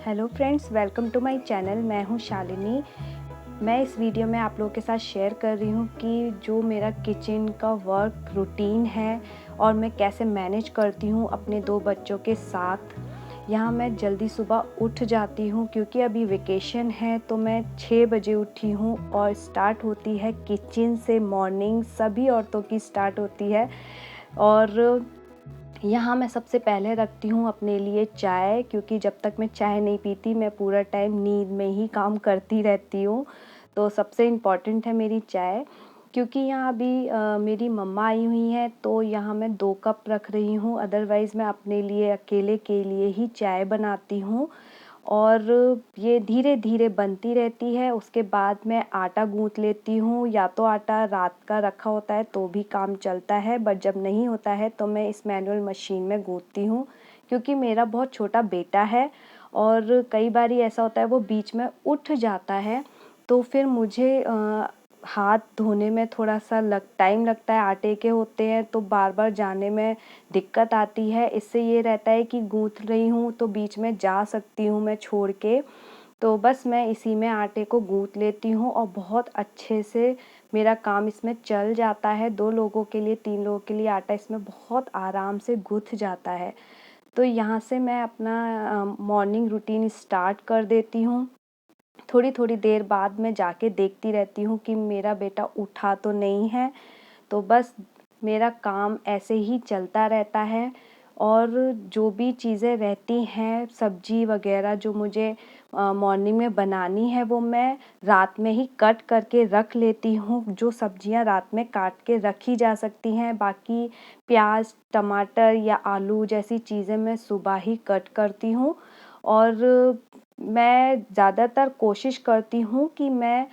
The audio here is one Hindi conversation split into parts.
Hello friends, welcome to my channel. मैं हूं शालिनी। मैं इस वीडियो में आप लोगों के साथ शेयर कर रही हूं कि जो मेरा किचन का वर्क रूटीन है और मैं कैसे मैनेज करती हूं अपने 2 बच्चों के साथ। यहाँ मैं जल्दी सुबह उठ जाती हूँ क्योंकि अभी वेकेशन है, तो मैं 6 बजे उठी हूँ और स्टार्ट होती है किचन से मॉर्निंग। सभी औरतों की स्टार्ट होती है और यहाँ मैं सबसे पहले रखती हूँ अपने लिए चाय, क्योंकि जब तक मैं चाय नहीं पीती मैं पूरा टाइम नींद में ही काम करती रहती हूँ। तो सबसे इम्पॉर्टेंट है मेरी चाय, क्योंकि यहाँ अभी मेरी मम्मा आई हुई हैं, तो यहाँ मैं 2 कप रख रही हूँ। अदरवाइज़ मैं अपने लिए अकेले के लिए ही चाय बनाती हूँ और ये धीरे-धीरे बनती रहती है। उसके बाद मैं आटा गूँथ लेती हूँ, या तो आटा रात का रखा होता है तो भी काम चलता है, बट जब नहीं होता है तो मैं इस मैनुअल मशीन में गूँथती हूँ। क्योंकि मेरा बहुत छोटा बेटा है और कई बारी ऐसा होता है वो बीच में उठ जाता है, तो फिर मुझे हाथ धोने में थोड़ा-सा टाइम लगता है। आटे के होते हैं तो बार-बार जाने में दिक्कत आती है। इससे ये रहता है कि गूँथ रही हूँ तो बीच में जा सकती हूँ मैं छोड़ के, तो बस मैं इसी में आटे को गूँथ लेती हूँ और बहुत अच्छे से मेरा काम इसमें चल जाता है। 2 लोगों के लिए, 3 लोगों के लिए आटा इसमें बहुत आराम से गूँथ जाता है। तो यहाँ से मैं अपना मॉर्निंग रूटीन स्टार्ट कर देती हूँ। थोड़ी-थोड़ी देर बाद मैं जाके देखती रहती हूँ कि मेरा बेटा उठा तो नहीं है, तो बस मेरा काम ऐसे ही चलता रहता है। और जो भी चीज़ें रहती हैं, सब्ज़ी वग़ैरह जो मुझे मॉर्निंग में बनानी है, वो मैं रात में ही कट करके रख लेती हूँ। जो सब्ज़ियाँ रात में काट के रखी जा सकती हैं, बाकी प्याज़, टमाटर या आलू जैसी चीज़ें मैं सुबह ही कट करती हूँ। और मैं ज़्यादातर कोशिश करती हूँ कि मैं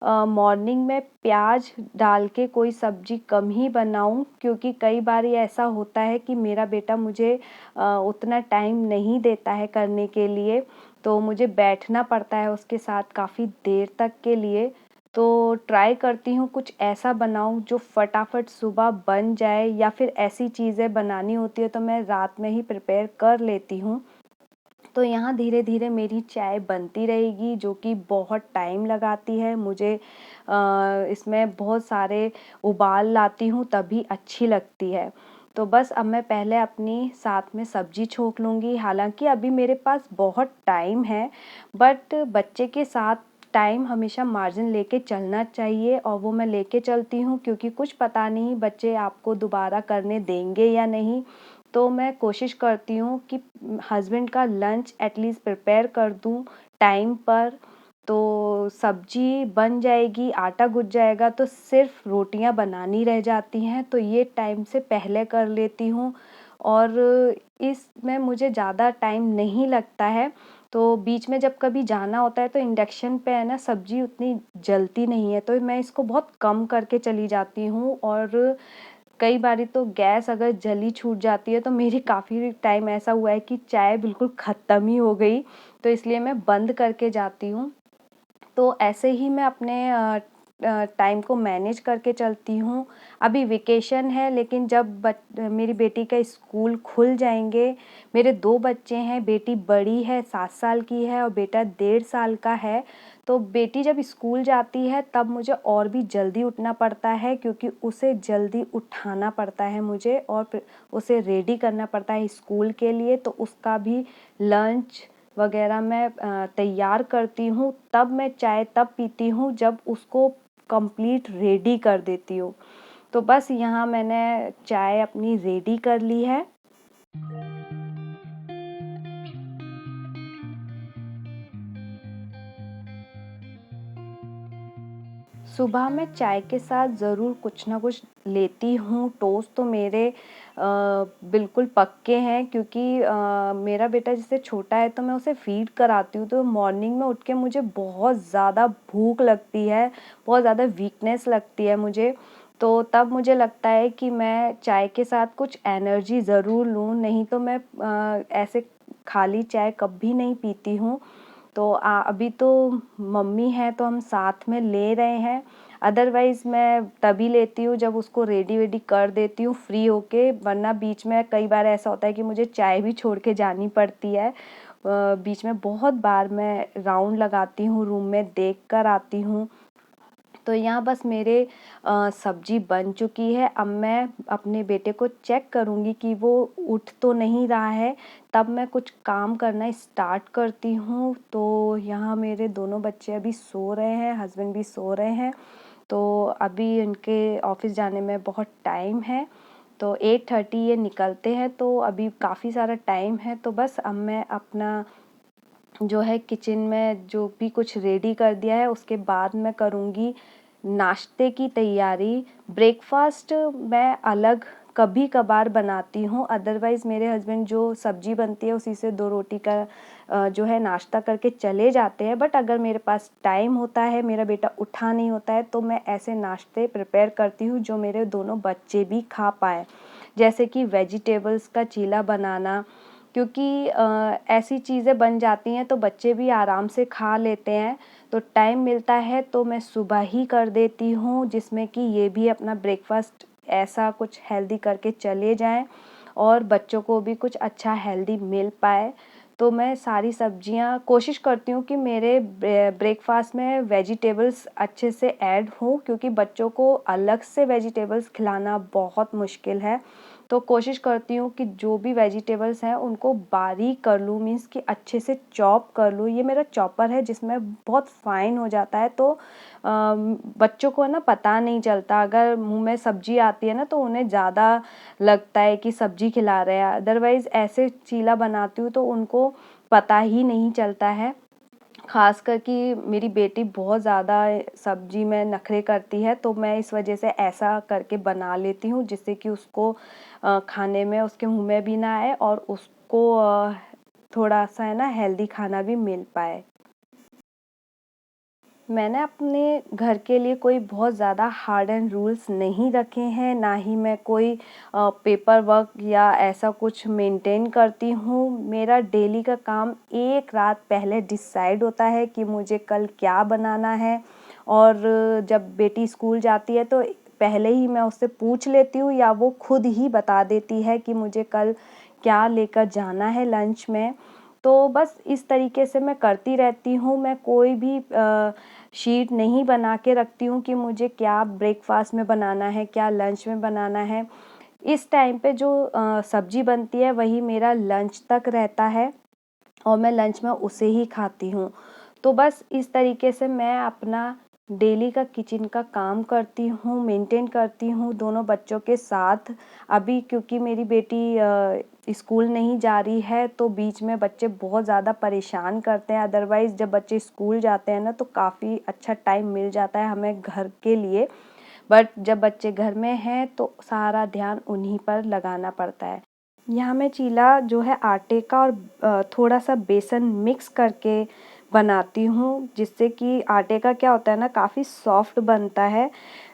मॉर्निंग में प्याज डाल के कोई सब्ज़ी कम ही बनाऊँ, क्योंकि कई बारी ऐसा होता है कि मेरा बेटा मुझे उतना टाइम नहीं देता है करने के लिए, तो मुझे बैठना पड़ता है उसके साथ काफ़ी देर तक के लिए। तो ट्राई करती हूँ कुछ ऐसा बनाऊँ जो फटाफट सुबह बन जाए, या फिर ऐसी चीज़ें बनानी होती है तो मैं रात में ही प्रिपेयर कर लेती हूँ। तो यहाँ धीरे-धीरे मेरी चाय बनती रहेगी, जो कि बहुत टाइम लगाती है। मुझे इसमें बहुत सारे उबाल लाती हूँ तभी अच्छी लगती है। तो बस अब मैं पहले अपनी साथ में सब्ज़ी छोंक लूँगी। हालाँकि अभी मेरे पास बहुत टाइम है, बट बच्चे के साथ टाइम हमेशा मार्जिन लेके चलना चाहिए, और वो मैं लेके चलती हूँ, क्योंकि कुछ पता नहीं बच्चे आपको दोबारा करने देंगे या नहीं। तो मैं कोशिश करती हूँ कि हस्बैंड का लंच एटलीस्ट प्रिपेयर कर दूँ टाइम पर, तो सब्ज़ी बन जाएगी, आटा गुँथ जाएगा, तो सिर्फ़ रोटियाँ बनानी रह जाती हैं, तो ये टाइम से पहले कर लेती हूँ। और इसमें मुझे ज़्यादा टाइम नहीं लगता है। तो बीच में जब कभी जाना होता है तो इंडक्शन पे है ना, सब्ज़ी उतनी जलती नहीं है, तो मैं इसको बहुत कम करके चली जाती हूँ। और कई बारी तो गैस अगर जली छूट जाती है तो मेरी काफ़ी टाइम ऐसा हुआ है कि चाय बिल्कुल ख़त्म ही हो गई, तो इसलिए मैं बंद करके जाती हूँ। तो ऐसे ही मैं अपने टाइम को मैनेज करके चलती हूँ। अभी वेकेशन है, लेकिन जब मेरी बेटी का स्कूल खुल जाएँगे, मेरे 2 बच्चे हैं, बेटी बड़ी है 7 साल की है और बेटा 1.5 साल का है। तो बेटी जब स्कूल जाती है तब मुझे और भी जल्दी उठना पड़ता है, क्योंकि उसे जल्दी उठाना पड़ता है मुझे, और फिर उसे रेडी करना पड़ता है स्कूल के लिए। तो उसका भी लंच वग़ैरह मैं तैयार करती हूँ, तब मैं चाय तब पीती हूँ जब उसको कंप्लीट रेडी कर देती हूँ। तो बस यहाँ मैंने चाय अपनी रेडी कर ली है। सुबह मैं चाय के साथ ज़रूर कुछ ना कुछ लेती हूँ। टोस्ट तो मेरे बिल्कुल पक्के हैं, क्योंकि मेरा बेटा जैसे छोटा है तो मैं उसे फ़ीड कराती हूँ, तो मॉर्निंग में उठ के मुझे बहुत ज़्यादा भूख लगती है, बहुत ज़्यादा वीकनेस लगती है मुझे। तो तब मुझे लगता है कि मैं चाय के साथ कुछ एनर्जी ज़रूर लूँ, नहीं तो मैं ऐसे खाली चाय कभी नहीं पीती हूँ। तो अभी तो मम्मी हैं तो हम साथ में ले रहे हैं, अदरवाइज़ मैं तभी लेती हूँ जब उसको रेडी-वेडी कर देती हूँ फ्री होके, वरना बीच में कई बार ऐसा होता है कि मुझे चाय भी छोड़ के जानी पड़ती है। बीच में बहुत बार मैं राउंड लगाती हूँ, रूम में देख कर आती हूँ। तो यहाँ बस मेरे सब्जी बन चुकी है। अब मैं अपने बेटे को चेक करूँगी कि वो उठ तो नहीं रहा है, तब मैं कुछ काम करना स्टार्ट करती हूँ। तो यहाँ मेरे दोनों बच्चे अभी सो रहे हैं, हस्बैंड भी सो रहे हैं। तो अभी उनके ऑफिस जाने में बहुत टाइम है, तो 8:30 ये निकलते हैं, तो अभी काफ़ी सारा टाइम है। तो बस अब मैं अपना जो है किचन में जो भी कुछ रेडी कर दिया है, उसके बाद मैं करूँगी नाश्ते की तैयारी। ब्रेकफास्ट मैं अलग कभी कभार बनाती हूँ, अदरवाइज़ मेरे हस्बैंड जो सब्जी बनती है उसी से 2 रोटी का जो है नाश्ता करके चले जाते हैं। बट अगर मेरे पास टाइम होता है, मेरा बेटा उठा नहीं होता है, तो मैं ऐसे नाश्ते प्रिपेयर करती हूँ जो मेरे दोनों बच्चे भी खा पाएँ। जैसे कि वेजिटेबल्स का चीला बनाना, क्योंकि ऐसी चीज़ें बन जाती हैं तो बच्चे भी आराम से खा लेते हैं। तो टाइम मिलता है तो मैं सुबह ही कर देती हूँ, जिसमें कि ये भी अपना ब्रेकफास्ट ऐसा कुछ हेल्दी करके चले जाएं और बच्चों को भी कुछ अच्छा हेल्दी मिल पाए। तो मैं सारी सब्जियां कोशिश करती हूँ कि मेरे ब्रेकफास्ट में वेजिटेबल्स अच्छे से ऐड हों, क्योंकि बच्चों को अलग से वेजिटेबल्स खिलाना बहुत मुश्किल है। तो कोशिश करती हूँ कि जो भी वेजिटेबल्स हैं उनको बारीक कर लूँ, मीन्स कि अच्छे से चॉप कर लूँ। ये मेरा चॉपर है जिसमें बहुत फाइन हो जाता है, तो बच्चों को ना पता नहीं चलता। अगर मुंह में सब्जी आती है ना तो उन्हें ज़्यादा लगता है कि सब्जी खिला रहे हैं, अदरवाइज़ ऐसे चीला बनाती हूँ तो उनको पता ही नहीं चलता है। ख़ासकर कि मेरी बेटी बहुत ज़्यादा सब्जी में नखरे करती है, तो मैं इस वजह से ऐसा करके बना लेती हूँ जिससे कि उसको खाने में उसके मुंह में भी ना आए और उसको थोड़ा सा है ना हेल्दी खाना भी मिल पाए। मैंने अपने घर के लिए कोई बहुत ज़्यादा हार्ड एंड रूल्स नहीं रखे हैं, ना ही मैं कोई पेपर वर्क या ऐसा कुछ मेंटेन करती हूँ। मेरा डेली का काम एक रात पहले डिसाइड होता है कि मुझे कल क्या बनाना है, और जब बेटी स्कूल जाती है तो पहले ही मैं उससे पूछ लेती हूँ या वो खुद ही बता देती है कि मुझे कल क्या लेकर जाना है लंच में। तो बस इस तरीके से मैं करती रहती हूँ। मैं कोई भी शीट नहीं बना के रखती हूँ कि मुझे क्या ब्रेकफास्ट में बनाना है, क्या लंच में बनाना है। इस टाइम पे जो सब्जी बनती है वही मेरा लंच तक रहता है और मैं लंच में उसे ही खाती हूँ। तो बस इस तरीके से मैं अपना डेली का किचन का काम करती हूँ, मेंटेन करती हूँ दोनों बच्चों के साथ। अभी क्योंकि मेरी बेटी स्कूल नहीं जा रही है तो बीच में बच्चे बहुत ज़्यादा परेशान करते हैं, अदरवाइज़ जब बच्चे स्कूल जाते हैं ना तो काफ़ी अच्छा टाइम मिल जाता है हमें घर के लिए। बट जब बच्चे घर में हैं तो सारा ध्यान उन्हीं पर लगाना पड़ता है। यहाँ मैं चीला जो है आटे का और थोड़ा सा बेसन मिक्स करके बनाती हूँ, जिससे कि आटे का क्या होता है ना काफ़ी सॉफ्ट बनता है,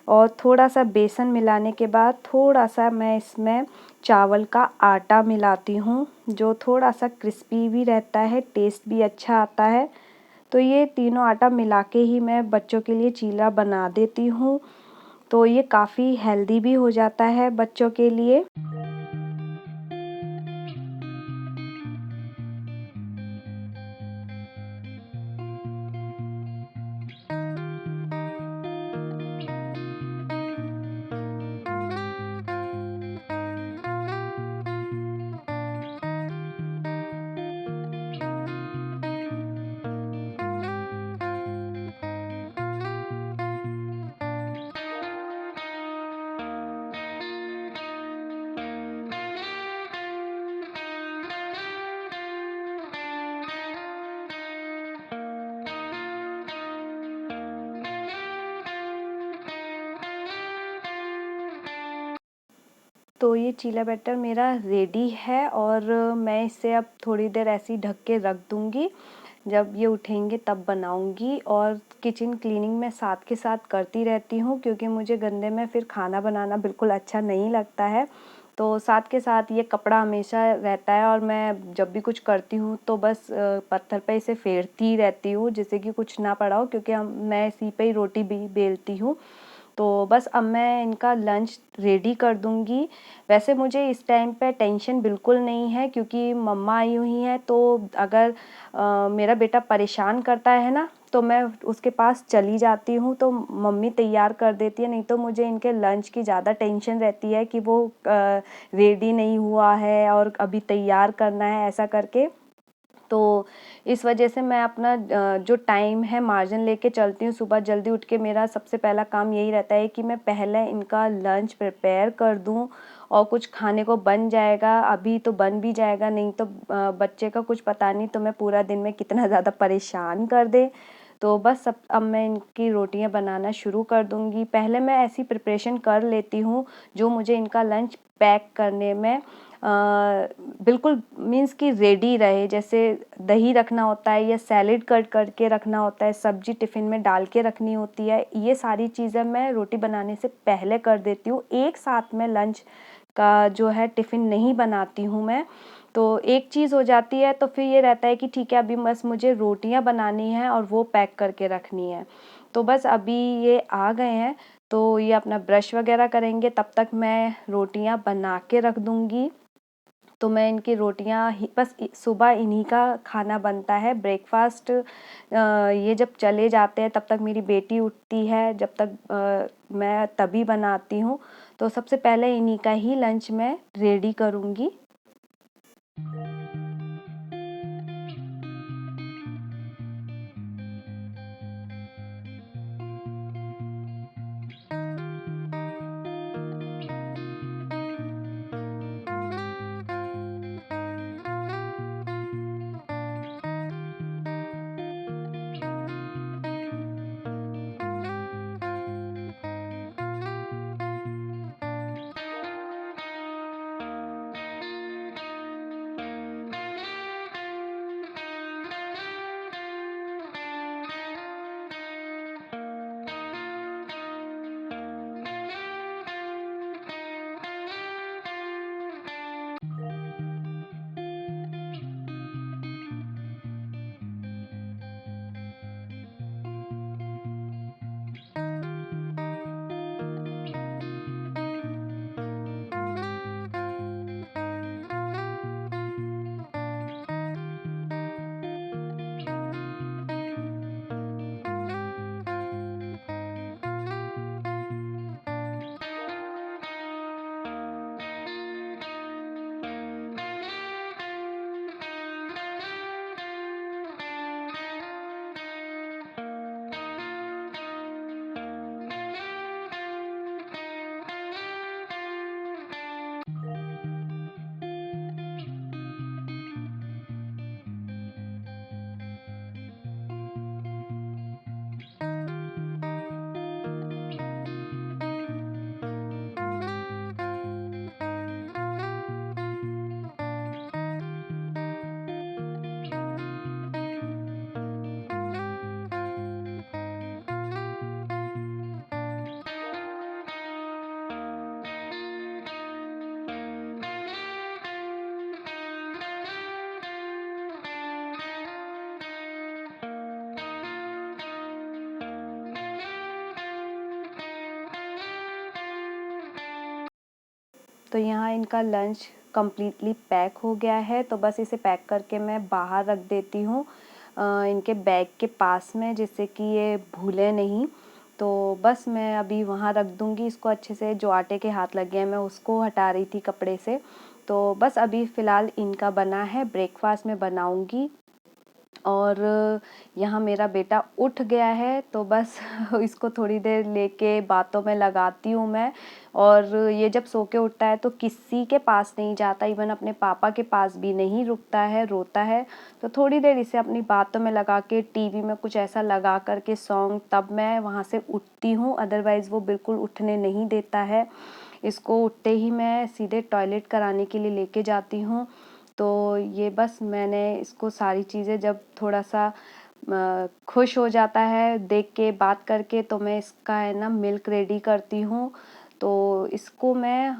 और थोड़ा सा बेसन मिलाने के बाद थोड़ा सा मैं इसमें चावल का आटा मिलाती हूँ, जो थोड़ा सा क्रिस्पी भी रहता है, टेस्ट भी अच्छा आता है। तो ये तीनों आटा मिला के ही मैं बच्चों के लिए चीला बना देती हूँ, तो ये काफ़ी हेल्दी भी हो जाता है बच्चों के लिए। तो ये चीला बैटर मेरा रेडी है और मैं इसे अब थोड़ी देर ऐसे ही ढक के रख दूँगी। जब ये उठेंगे तब बनाऊँगी, और किचन क्लीनिंग मैं साथ के साथ करती रहती हूँ, क्योंकि मुझे गंदे में फिर खाना बनाना बिल्कुल अच्छा नहीं लगता है। तो साथ के साथ ये कपड़ा हमेशा रहता है और मैं जब भी कुछ करती हूँ तो बस पत्थर पे इसे फेरती ही रहती हूँ जिससे कि कुछ ना पड़ा हो, क्योंकि मैं इसी पे ही रोटी भी बेलती हूँ। तो बस अब मैं इनका लंच रेडी कर दूँगी। वैसे मुझे इस टाइम पे टेंशन बिल्कुल नहीं है, क्योंकि मम्मा आई हुई हैं, तो अगर मेरा बेटा परेशान करता है ना, तो मैं उसके पास चली जाती हूँ, तो मम्मी तैयार कर देती है। नहीं तो मुझे इनके लंच की ज़्यादा टेंशन रहती है कि वो रेडी नहीं हुआ है और अभी तैयार करना है, ऐसा करके। तो इस वजह से मैं अपना जो टाइम है मार्जिन लेके चलती हूँ। सुबह जल्दी उठ के मेरा सबसे पहला काम यही रहता है कि मैं पहले इनका लंच प्रिपेयर कर दूँ, और कुछ खाने को बन जाएगा, अभी तो बन भी जाएगा, नहीं तो बच्चे का कुछ पता नहीं तुम्हें पूरा दिन में कितना ज़्यादा परेशान कर दे। तो बस अब मैं इनकी रोटियां बनाना शुरू कर दूंगी। पहले मैं ऐसी प्रिपरेशन कर लेती हूँ जो मुझे इनका लंच पैक करने में बिल्कुल मीन्स कि रेडी रहे। जैसे दही रखना होता है, या सैलेड कट करके रखना होता है, सब्जी टिफ़िन में डाल के रखनी होती है, ये सारी चीज़ें मैं रोटी बनाने से पहले कर देती हूँ। एक साथ में लंच का जो है टिफ़िन नहीं बनाती हूँ मैं। तो एक चीज़ हो जाती है, तो फिर ये रहता है कि ठीक है, अभी बस मुझे रोटियां बनानी है और वो पैक करके रखनी है। तो बस अभी ये आ गए हैं, तो ये अपना ब्रश वगैरह करेंगे, तब तक मैं रोटियां बना के रख दूंगी। तो मैं इनकी रोटियां बस सुबह इन्हीं का खाना बनता है, ब्रेकफास्ट। ये जब चले जाते हैं तब तक मेरी बेटी उठती है, जब तक मैं तभी बनाती हूँ। तो सबसे पहले इन्हीं का ही लंच मैं रेडी करूँगी। तो यहाँ इनका लंच कम्प्लीटली पैक हो गया है, तो बस इसे पैक करके मैं बाहर रख देती हूँ इनके बैग के पास में, जिससे कि ये भूले नहीं। तो बस मैं अभी वहाँ रख दूँगी इसको अच्छे से। जो आटे के हाथ लगे हैं मैं उसको हटा रही थी कपड़े से। तो बस अभी फ़िलहाल इनका बना है, ब्रेकफास्ट में बनाऊँगी। और यहाँ मेरा बेटा उठ गया है, तो बस इसको थोड़ी देर लेके बातों में लगाती हूँ मैं। और ये जब सो के उठता है तो किसी के पास नहीं जाता, इवन अपने पापा के पास भी नहीं रुकता है, रोता है। तो थोड़ी देर इसे अपनी बातों में लगा के, टीवी में कुछ ऐसा लगा करके सॉन्ग, तब मैं वहाँ से उठती हूँ। अदरवाइज़ वो बिल्कुल उठने नहीं देता है। इसको उठते ही मैं सीधे टॉयलेट कराने के लिए लेके जाती हूँ। तो ये बस मैंने इसको सारी चीज़ें, जब थोड़ा सा खुश हो जाता है देख के, बात करके, तो मैं इसका है ना मिल्क रेडी करती हूँ। तो इसको मैं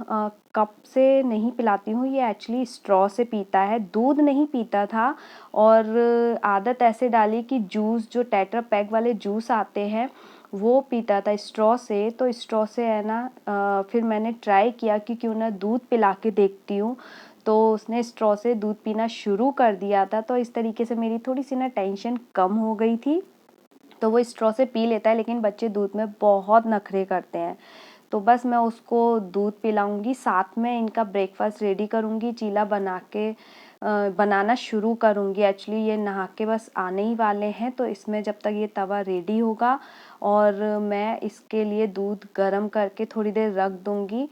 कप से नहीं पिलाती हूँ, ये एक्चुअली स्ट्रॉ से पीता है। दूध नहीं पीता था, और आदत ऐसे डाली कि जूस, जो टेट्रा पैक वाले जूस आते हैं वो पीता था स्ट्रॉ से, तो स्ट्रॉ से है ना फिर मैंने ट्राई किया कि क्यों ना दूध पिला के देखती हूँ, तो उसने स्ट्रॉ से दूध पीना शुरू कर दिया था। तो इस तरीके से मेरी थोड़ी सी ना टेंशन कम हो गई थी। तो वो स्ट्रॉ से पी लेता है, लेकिन बच्चे दूध में बहुत नखरे करते हैं। तो बस मैं उसको दूध पिलाऊंगी, साथ में इनका ब्रेकफास्ट रेडी करूंगी, चीला बना के बनाना शुरू करूंगी। एक्चुअली ये नहा के बस आने ही वाले हैं, तो इसमें जब तक ये तवा रेडी होगा और मैं इसके लिए दूध गर्म करके थोड़ी देर रख दूंगी,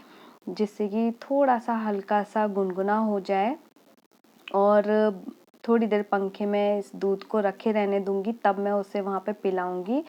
जिससे कि थोड़ा सा हल्का सा गुनगुना हो जाए, और थोड़ी देर पंखे में इस दूध को रखे रहने दूंगी, तब मैं उसे वहाँ पे पिलाऊंगी।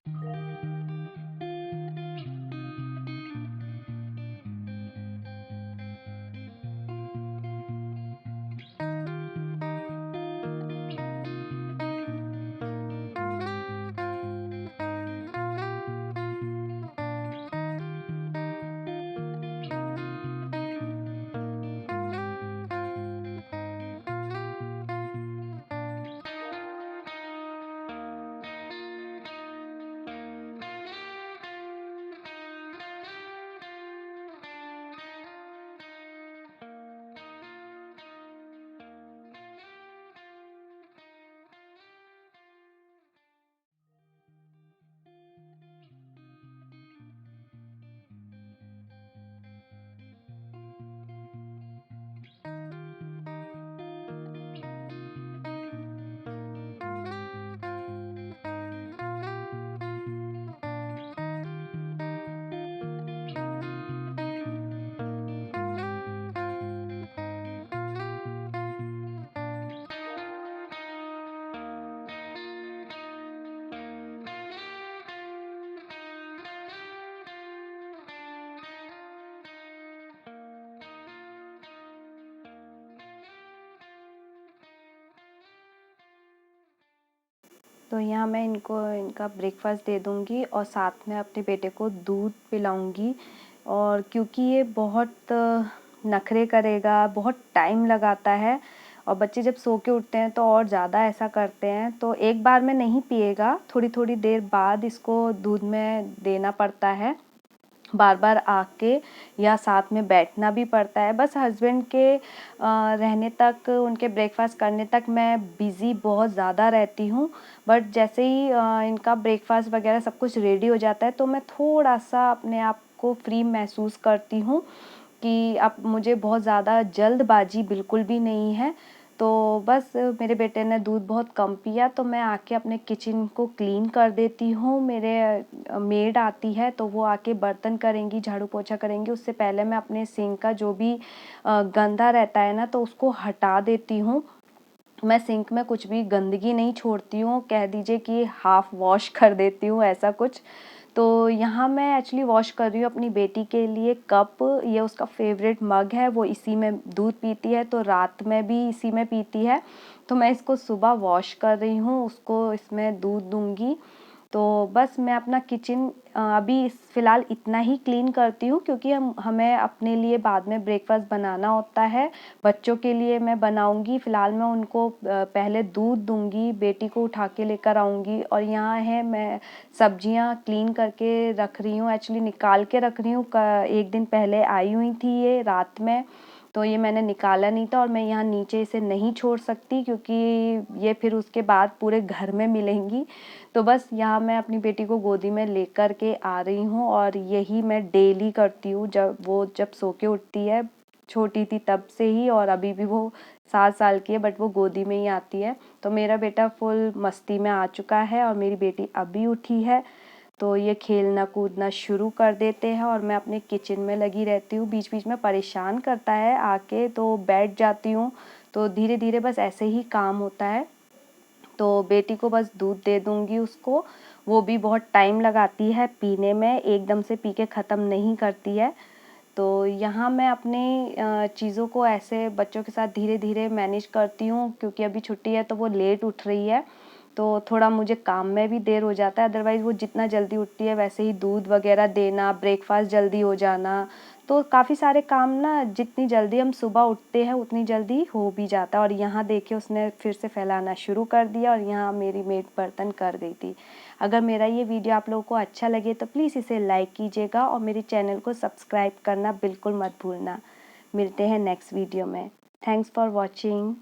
तो यहाँ मैं इनका ब्रेकफास्ट दे दूँगी और साथ में अपने बेटे को दूध पिलाऊँगी। और क्योंकि ये बहुत नखरे करेगा, बहुत टाइम लगाता है, और बच्चे जब सो के उठते हैं तो और ज़्यादा ऐसा करते हैं, तो एक बार में नहीं पिएगा, थोड़ी थोड़ी देर बाद इसको दूध में देना पड़ता है, बार बार आके या साथ में बैठना भी पड़ता है। बस हस्बैंड के रहने तक, उनके ब्रेकफास्ट करने तक मैं बिज़ी बहुत ज़्यादा रहती हूँ। बट जैसे ही इनका ब्रेकफास्ट वगैरह सब कुछ रेडी हो जाता है, तो मैं थोड़ा सा अपने आप को फ्री महसूस करती हूँ कि अब मुझे बहुत ज़्यादा जल्दबाजी बिल्कुल भी नहीं है। तो बस मेरे बेटे ने दूध बहुत कम पिया, तो मैं आके अपने किचन को क्लीन कर देती हूँ। मेरे मेड आती है, तो वो आके बर्तन करेंगी, झाड़ू पोछा करेंगी। उससे पहले मैं अपने सिंक का जो भी गंदा रहता है ना, तो उसको हटा देती हूँ। मैं सिंक में कुछ भी गंदगी नहीं छोड़ती हूँ, कह दीजिए कि हाफ़ वॉश कर देती हूँ, ऐसा कुछ। तो यहाँ मैं एक्चुअली वॉश कर रही हूँ अपनी बेटी के लिए कप। ये उसका फेवरेट मग है, वो इसी में दूध पीती है, तो रात में भी इसी में पीती है। तो मैं इसको सुबह वॉश कर रही हूँ, उसको इसमें दूध दूँगी। तो बस मैं अपना किचन अभी फ़िलहाल इतना ही क्लीन करती हूँ, क्योंकि हमें अपने लिए बाद में ब्रेकफास्ट बनाना होता है। बच्चों के लिए मैं बनाऊँगी, फ़िलहाल मैं उनको पहले दूध दूँगी, बेटी को उठा के लेकर आऊँगी। और यहाँ है, मैं सब्जियाँ क्लीन करके रख रही हूँ, एक्चुअली निकाल के रख रही हूँ। एक दिन पहले आई हुई थी ये रात में, तो ये मैंने निकाला नहीं था, और मैं यहाँ नीचे इसे नहीं छोड़ सकती, क्योंकि ये फिर उसके बाद पूरे घर में मिलेंगी। तो बस यहाँ मैं अपनी बेटी को गोदी में लेकर के आ रही हूँ, और यही मैं डेली करती हूँ जब सो के उठती है। छोटी थी तब से ही, और अभी भी वो 7 साल की है, बट वो गोदी में ही आती है। तो मेरा बेटा फुल मस्ती में आ चुका है, और मेरी बेटी अभी उठी है, तो ये खेलना कूदना शुरू कर देते हैं, और मैं अपने किचन में लगी रहती हूँ। बीच बीच में परेशान करता है आके, तो बैठ जाती हूँ। तो धीरे धीरे बस ऐसे ही काम होता है। तो बेटी को बस दूध दे दूँगी उसको, वो भी बहुत टाइम लगाती है पीने में, एकदम से पी के ख़त्म नहीं करती है। तो यहाँ मैं अपनी चीज़ों को ऐसे बच्चों के साथ धीरे धीरे मैनेज करती हूँ, क्योंकि अभी छुट्टी है तो वो लेट उठ रही है, तो थोड़ा मुझे काम में भी देर हो जाता है। अदरवाइज़ वो जितना जल्दी उठती है, वैसे ही दूध वगैरह देना, ब्रेकफास्ट जल्दी हो जाना, तो काफ़ी सारे काम ना, जितनी जल्दी हम सुबह उठते हैं उतनी जल्दी हो भी जाता है। और यहाँ देखिए उसने फिर से फैलाना शुरू कर दिया, और यहाँ मेरी मेड बर्तन कर गई थी। अगर मेरा ये वीडियो आप लोगों को अच्छा लगे तो प्लीज़ इसे लाइक कीजिएगा और मेरे चैनल को सब्सक्राइब करना बिल्कुल मत भूलना। मिलते हैं नेक्स्ट वीडियो में। Thanks for watching.